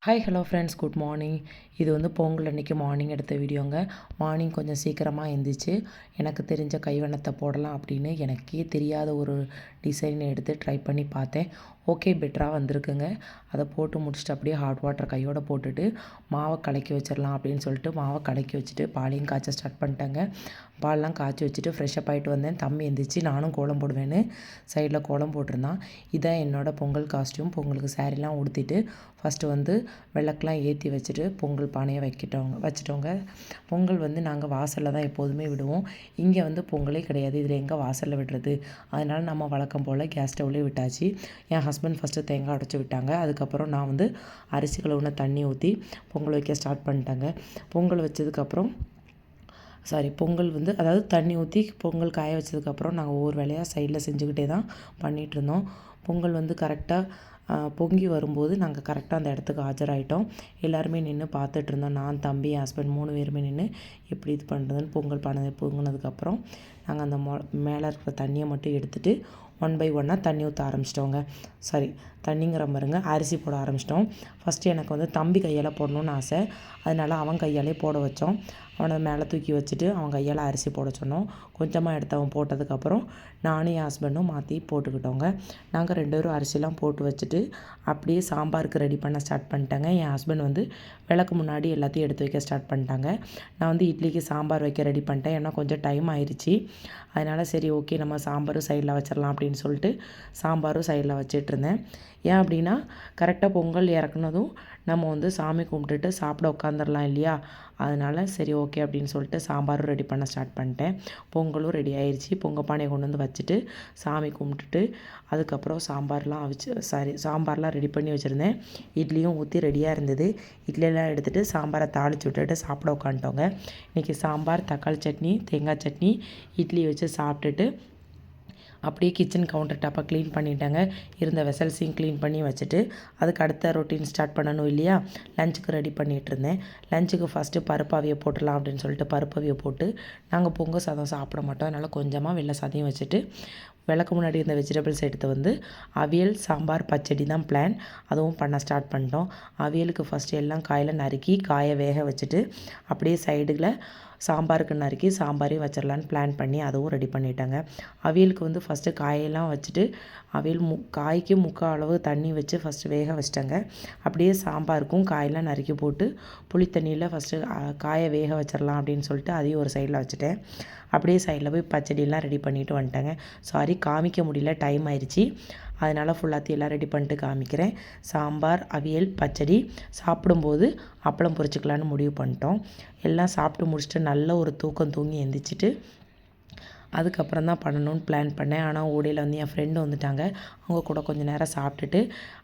Hi hello friends, good morning. இது வந்து பொங்கல் அன்றைக்கி மார்னிங் எடுத்த வீடியோங்க. மார்னிங் கொஞ்சம் சீக்கிரமாக எழுந்திரிச்சு எனக்கு தெரிஞ்ச கைவண்ணத்தை போடலாம் அப்படின்னு எனக்கே தெரியாத ஒரு டிசைன் எடுத்து ட்ரை பண்ணி பார்த்தேன். ஓகே, பெட்டராக வந்திருக்குங்க. அதை போட்டு முடிச்சுட்டு அப்படியே ஹாட் வாட்டர் கையோடு போட்டுட்டு மாவை கலக்கி வச்சிடலாம் அப்படின்னு சொல்லிட்டு மாவை கலக்கி வச்சுட்டு பாலையும் காய்ச்ச ஸ்டார்ட் பண்ணிட்டேங்க. பால்லாம் காய்ச்சி வச்சுட்டு ஃப்ரெஷ்ஷப் ஆகிட்டு வந்தேன். தம்பி எழுந்திரிச்சு நானும் கோலம் போடுவேன்னு சைடில் கோலம் போட்டிருந்தான். இதான் என்னோடய பொங்கல் காஸ்ட்யூம். பொங்கலுக்கு சாரீலாம் உடுத்திட்டு ஃபஸ்ட்டு வந்து விளக்கெலாம் ஏற்றி வச்சுட்டு பொங்கல் பானையை வச்சுட்டோங்க. பொங்கல் வந்து நாங்கள் வாசலில் தான் எப்போதுமே விடுவோம். இங்கே வந்து பொங்கலே கிடையாது, இதில் எங்கே வாசலில் விடுறது. அதனால் நம்ம வழக்கம் போல் கேஸ் ஸ்டவ்லேயே விட்டாச்சு. என் ஹஸ்பண்ட் ஃபஸ்ட்டு தேங்காய் உடைச்சி விட்டாங்க. அதுக்கப்புறம் நான் வந்து அரிசி கழுவுன தண்ணி ஊற்றி பொங்கல் வைக்க ஸ்டார்ட் பண்ணிட்டேங்க. பொங்கல் வச்சதுக்கப்புறம் பொங்கல் வந்து அதாவது தண்ணி ஊற்றி பொங்கல் காய வச்சதுக்கப்புறம் நாங்கள் ஒவ்வொரு வேலையாக சைடில் செஞ்சுக்கிட்டே தான் பண்ணிகிட்ருந்தோம். பொங்கல் வந்து கரெக்டாக பொங்கி வரும்போது நாங்கள் கரெக்டாக அந்த இடத்துக்கு ஆஜராகிட்டோம். எல்லாருமே நின்று பார்த்துட்ருந்தோம். நான், தம்பி, என் ஹஸ்பண்ட் 3 பேருமே நின்று எப்படி இது பண்ணுறதுன்னு பொங்கல் பானை பொங்கினதுக்கப்புறம் நாங்கள் அந்த மேலே இருக்கிற தண்ணியை மட்டும் எடுத்துகிட்டு 1 பை 1 தண்ணி ஊற்ற ஆரம்பிச்சிட்டோங்க. தண்ணிங்கிற பாருங்க, அரிசி போட ஆரம்பிச்சிட்டோம். ஃபஸ்ட்டு எனக்கு வந்து தம்பி கையால் போடணுன்னு ஆசை. அதனால் அவன் கையாலே போட வச்சோம். அவனை மேலே தூக்கி வச்சுட்டு அவன் கையால் அரிசி போட சொன்னோம். கொஞ்சமாக எடுத்து அவன் போட்டதுக்கப்புறம் நானும் என் ஹஸ்பண்டும் மாற்றி போட்டுக்கிட்டோங்க. நாங்கள் 2 பேரும் அரிசிலாம் போட்டு வச்சுட்டு அப்படியே சாம்பாருக்கு ரெடி பண்ண ஸ்டார்ட் பண்ணிட்டேங்க. என் ஹஸ்பண்ட் வந்து விளக்கு முன்னாடி எல்லாத்தையும் எடுத்து வைக்க ஸ்டார்ட் பண்ணிட்டாங்க. நான் வந்து இட்லிக்கு சாம்பார் வைக்க ரெடி பண்ணிட்டேன். ஏன்னா கொஞ்சம் டைம் ஆயிடுச்சு. அதனால் சரி ஓகே, நம்ம சாம்பாரும் சைடில் வச்சிடலாம் அப்படின்னு சொல்லிட்டு சாம்பாரும் சைடில் வச்சிட்ருந்தேன். ஏன் அப்படின்னா கரெக்டாக பொங்கல் இறக்குனதும் நம்ம வந்து சாமி கும்பிட்டுட்டு சாப்பிட உட்காந்துடலாம் இல்லையா. அதனால் சரி ஓகே அப்படின்னு சொல்லிட்டு சாம்பாரும் ரெடி பண்ண ஸ்டார்ட் பண்ணிட்டேன். பொங்கலும் ரெடி ஆயிடுச்சு. பொங்கல் பானையை கொண்டு வந்து வச்சுட்டு சாமி கும்பிட்டுட்டு அதுக்கப்புறம் சாம்பார்லாம் ரெடி பண்ணி வச்சுருந்தேன். இட்லியும் ஊற்றி ரெடியாக இருந்தது. இட்லியெல்லாம் எடுத்துகிட்டு சாம்பாரை தாளித்து விட்டுட்டு சாப்பிட உட்காந்துட்டோங்க. இன்றைக்கி சாம்பார், தக்காளி சட்னி, தேங்காய் சட்னி, இட்லி வச்சு சாப்பிட்டுட்டு அப்படியே கிச்சன் கவுண்டர் டாப்பை க்ளீன் பண்ணிட்டாங்க. இருந்த வெசல்ஸையும் க்ளீன் பண்ணி வச்சுட்டு அதுக்கு அடுத்த ரொட்டீன் ஸ்டார்ட் பண்ணணும் இல்லையா. லஞ்சுக்கு ரெடி பண்ணிகிட்ருந்தேன். லஞ்சுக்கு ஃபஸ்ட்டு பருப்பாவியை போட்டுடலாம் அப்படின்னு சொல்லிட்டு பருப்பாவியை போட்டு நாங்கள் பொங்கல் சாதம் சாப்பிட மாட்டோம். அதனால் கொஞ்சமாக வெள்ளை சாதம் வச்சுட்டு விளக்கு முன்னாடி இருந்த வெஜிடபிள்ஸ் எடுத்து வந்து அவியல், சாம்பார், பச்சடி தான் பிளான். அதுவும் பண்ண ஸ்டார்ட் பண்ணிட்டோம். அவியலுக்கு ஃபஸ்ட்டு எல்லாம் காயில் நறுக்கி காயை வேக வச்சுட்டு அப்படியே சைடில் சாம்பாருக்கு நறுக்கி சாம்பாரையும் வச்சிடலான்னு பிளான் பண்ணி அதுவும் ரெடி பண்ணிட்டாங்க. அவியலுக்கு வந்து ஃபஸ்ட்டு காயெல்லாம் வச்சுட்டு அவியல் காய்க்கு முக்கால் அளவு தண்ணி வச்சு ஃபஸ்ட்டு வேக வச்சிட்டேங்க. அப்படியே சாம்பாருக்கும் காயெல்லாம் நறுக்கி போட்டு புளி தண்ணியில் ஃபஸ்ட்டு காயை வேக வச்சிடலாம் அப்படின்னு சொல்லிட்டு அதையும் ஒரு சைடில் வச்சுட்டேன். அப்படியே சைடில் போய் பச்சடியெல்லாம் ரெடி பண்ணிவிட்டு வந்துட்டேங்க. காமிக்க முடியல, டைம் ஆயிடுச்சு. அதனால் ஃபுல்லாத்தையும் எல்லாம் ரெடி பண்ணிட்டு காமிக்கிறேன். சாம்பார், அவியல், பச்சடி சாப்பிடும்போது அப்பளம் பொரிச்சிக்கலான்னு முடிவு பண்ணிட்டோம். எல்லாம் சாப்பிட்டு முடிச்சுட்டு நல்ல ஒரு தூக்கம் தூங்கி எந்திரிச்சிட்டு அதுக்கப்புறம் தான் பண்ணணும்னு பிளான் பண்ணேன். ஆனால் ஓடையில் வந்து என் ஃப்ரெண்டு வந்துட்டாங்க. அவங்க கூட கொஞ்சம் நேரம் சாப்பிட்டுட்டு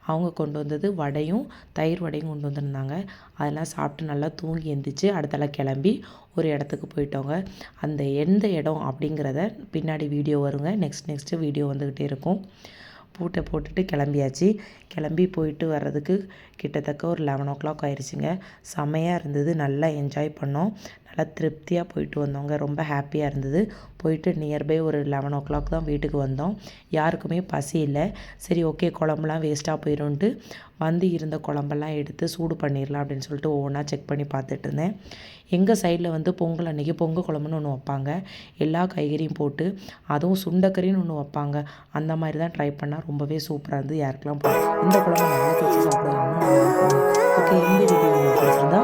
அவங்க கொண்டு வந்தது வடையும் தயிர் வடையும் கொண்டு வந்திருந்தாங்க. அதெல்லாம் சாப்பிட்டு நல்லா தூங்கி எந்திரிச்சு அடுத்தெல்லாம் கிளம்பி ஒரு இடத்துக்கு போயிட்டோங்க. அந்த எந்த இடம் அப்படிங்கிறத பின்னாடி வீடியோ வருங்க. நெக்ஸ்ட்டு வீடியோ வந்துக்கிட்டே இருக்கும். பூட்டை போட்டுட்டு கிளம்பியாச்சு. கிளம்பி போயிட்டு வர்றதுக்கு கிட்டத்தட்ட ஒரு 11 o'clock ஆயிடுச்சுங்க. செம்மையாக இருந்தது. நல்லா என்ஜாய் பண்ணோம். நல்லா திருப்தியாக போயிட்டு வந்தோங்க. ரொம்ப ஹாப்பியாக இருந்தது. போயிட்டு நியர்பை ஒரு 11 o'clock தான் வீட்டுக்கு வந்தோம். யாருக்குமே பசி இல்லை. சரி ஓகே, குழம்புலாம் வேஸ்ட்டாக போயிடும்ன்ட்டு வந்து இருந்த குழம்பெல்லாம் எடுத்து சூடு பண்ணிடலாம் அப்படின்னு சொல்லிட்டு ஒவ்வொன்றா செக் பண்ணி பார்த்துட்ருந்தேன். எங்கள் சைடில் வந்து பொங்கல் அன்றைக்கி பொங்கல் குழம்புன்னு ஒன்று வைப்பாங்க. எல்லா காய்கறியும் போட்டு, அதுவும் சுண்டைக்கறின்னு ஒன்று வைப்பாங்க. அந்த மாதிரி தான் ட்ரை பண்ணால் ரொம்பவே சூப்பராக இருந்தது. யாருக்கெல்லாம் இந்த குழம்பு நல்லா வச்சு சாப்பிட இன்னும் நல்லாயிருக்கும். ஓகே, இந்த வீடியோ உங்களுக்கு பிடிச்சிருந்தா